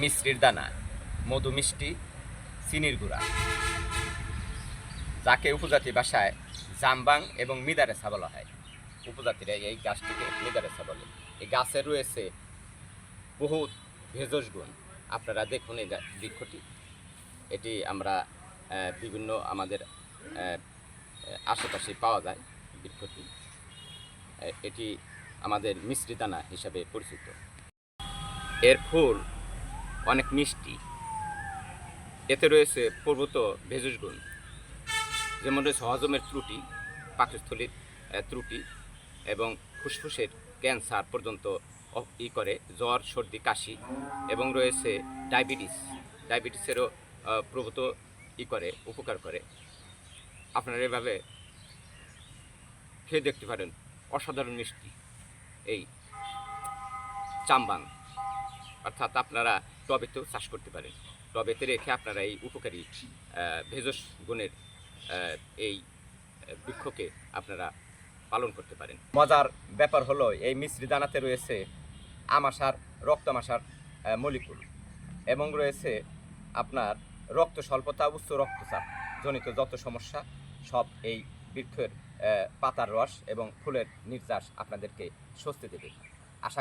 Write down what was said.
মিশ্রির দানা, মধু মিষ্টি, চিনির গুঁড়া, যাকে উপজাতি ভাষায় জাম্বাং এবং মিদারেসা বলা হয়। উপজাতিরা এই গাছটিকে মিদারেসা বলে। এই গাছে রয়েছে বহুত ভেষজ গুণ। আপনারা দেখুন এই বৃক্ষটি, এটি আমরা বিভিন্ন আমাদের আশেপাশে পাওয়া যায়। বৃক্ষটি এটি আমাদের মিষ্টি দানা হিসাবে পরিচিত। এর ফুল অনেক মিষ্টি, এতে রয়েছে প্রভূত ভেষজ গুণ, যেমন রয়েছে হজমের ত্রুটি, পাকস্থলীর ত্রুটি এবং ফুসফুসের ক্যান্সার পর্যন্ত করে, জ্বর, সর্দি, কাশি, এবং রয়েছে ডায়াবেটিসেরও প্রভূত করে, উপকার করে। আপনারা এভাবে খেয়ে দেখতে পারেন, অসাধারণ মিষ্টি এই জাম্বাং। অর্থাৎ আপনারা টবেতেও চাষ করতে পারেন। টবেতে রেখে আপনারা এই উপকারী ভেষজ গুণের এই বৃক্ষকে আপনারা পালন করতে পারেন। মজার ব্যাপার হলো, এই মিশ্রি দানাতে রয়েছে আমাশার, রক্তামাশার মলিকুল, এবং রয়েছে আপনার রক্ত স্বল্পতা, উচ্চ রক্তচাপ জনিত যত সমস্যা সব এই বৃক্ষের পাতার রস এবং ফুলের নির্যাস আপনাদেরকে স্বস্তি দেবে।